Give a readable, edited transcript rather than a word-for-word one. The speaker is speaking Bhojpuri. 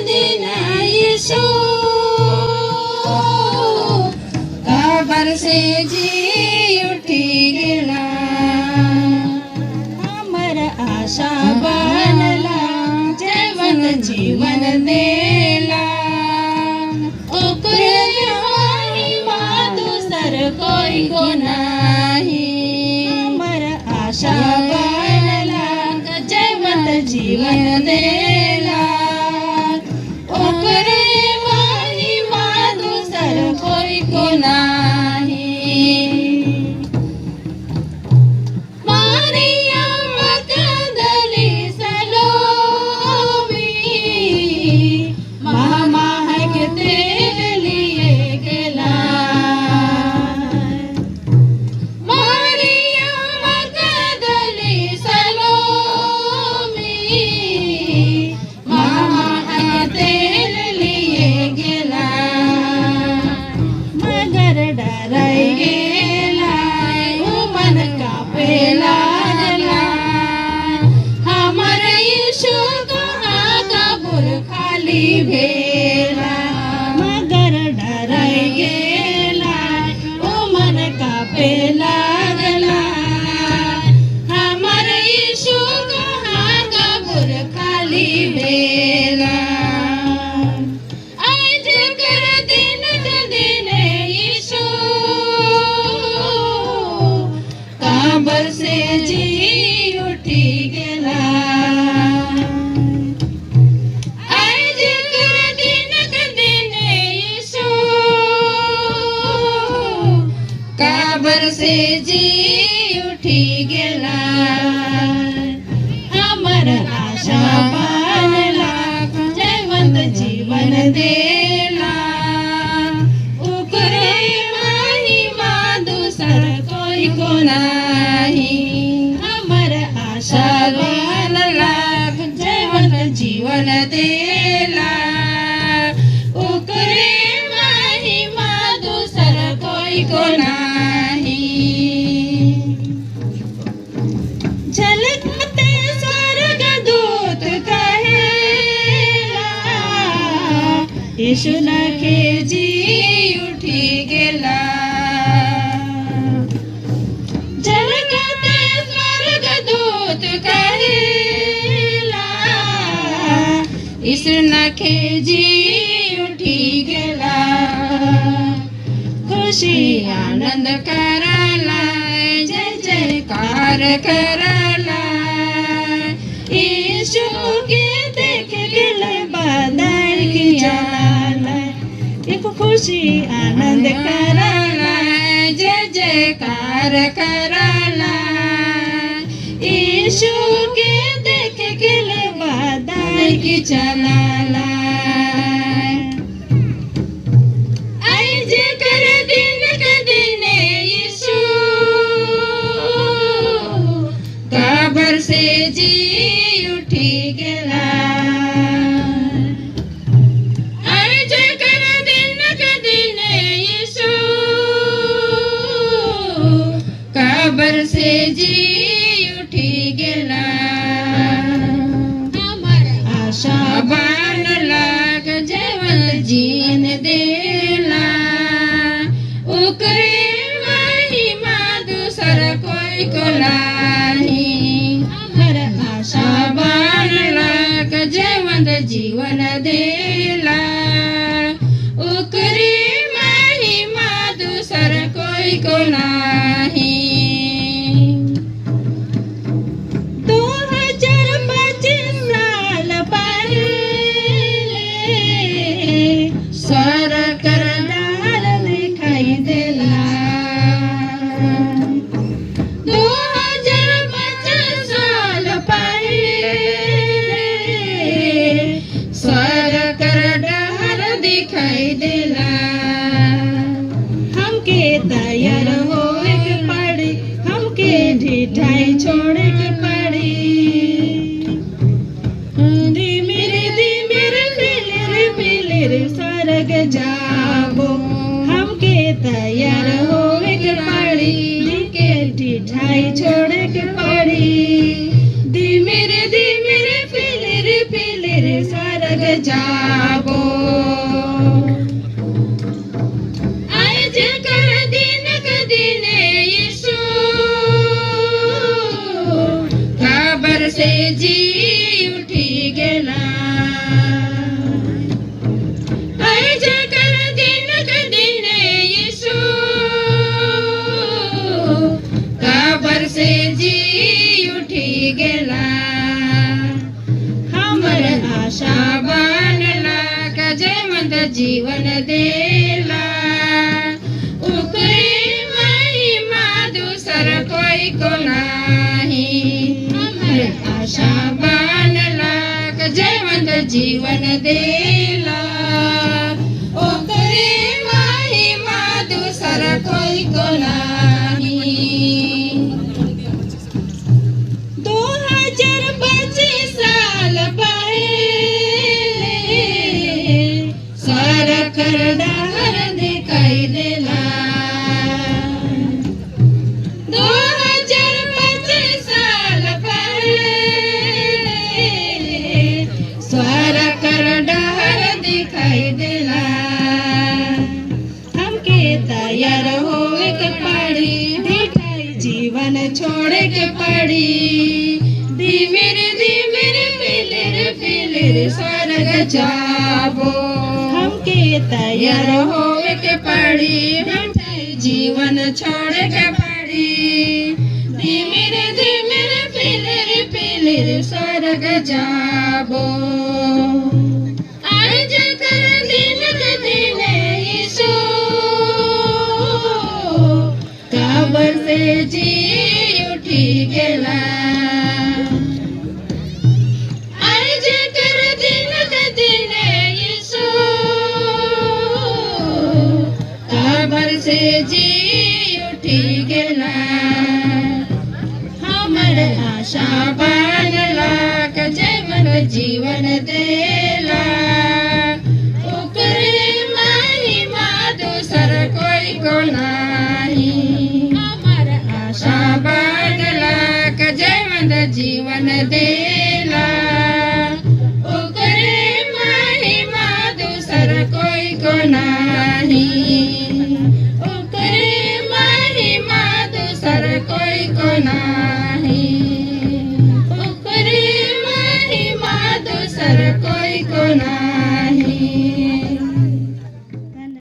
दिन यीशु कब्र से जी उठी गेला हमर आशा बनला जीवन देला ओकरे महिमा दूसर कोई को नाही हमर आशा बनला जीवन देला ओकरे महिमा दूसर कोई को नाही भेला मगर डराई गेला ओ मन कापे लागला हमर यीशु कहाँ कब्र खाली भेला आज कर दिन यीशु कब्र से जी उठी गेला कब्र से जी उठी गेला हमर आशा बनला जीवंत जीवन देला ओकरे महिमा दूसर कोई को नाही हमर आशा बनला जीवंत जीवन देला ओकरे महिमा दूसर कोई को नाही झलकते स्वर्गदूत कहेला यीशु नखे जी उठी गेला झलकते स्वर्गदूत कहेला यीशु नखे जी उठी गेला खुशी आनंद कराला जय जयकार कराला यीशु के देख गेले बादल की जाला एक खुशी आनंद कराला जय जयकार कराला यीशु के देख गेले बादल की चलाला कब्र से जी उठी गेला आज कर दिन यीशु कब्र से जी उठी गेला हमर आशा बनला जीवन जीन देला ओकरे महिमा दूसर कोई को नाही हमर आशा बनला जीवन जीवन देला ओकरे महिमा दूसर कोई को नाही 2025 साल पहले स्वर्ग डाल दिखाई देला 2025 साल पहले स्वर्ग डाल दिखाई देला हमके तैयार होए के पड़ी हमके ढिठाई छोड़े के पड़ी फिर स्वर्ग जाबो हमके तैयार होए के पड़ी के ढिठाई छोड़े के पड़ी दी मेरे फिर स्वर्ग स्वर्ग जाबो आज कर दिन क दिने यीशु खबर से जी उठी गेला आज कर दिन क दिने यीशु खबर से जी उठी गेला हमर आशा बनला का जयवंत जीवन देला उकरे महिमा दूसर कोई को नाही हमर आशा बनला का जयवंत जीवन देला उकरे महिमा दूसर कोई को नाही 2025 साल पहले सरखर डहर दिखाई देला 2025 साल पहले सरखर डहर दिखाई देला हमके तैयार होवे के पड़ी दिखाई जीवन छोड़े के पड़ी धीमेर फिलिर स्वर्ग जाबो हमके तैयार होवे के पड़ी दिखाई जीवन छोड़े के पड़ी धीमेर फिलिर स्वर्ग जाबो आज कर दिन क दिने यीशु खबर से जी उठी गेला आज कर दिन क दिने यीशु खबर से जी उठी गेला हमर आशा बनला का जीवन देला ओकरे महिमा दूसर कोई को नाही हमर आशा बनला का जीवन देला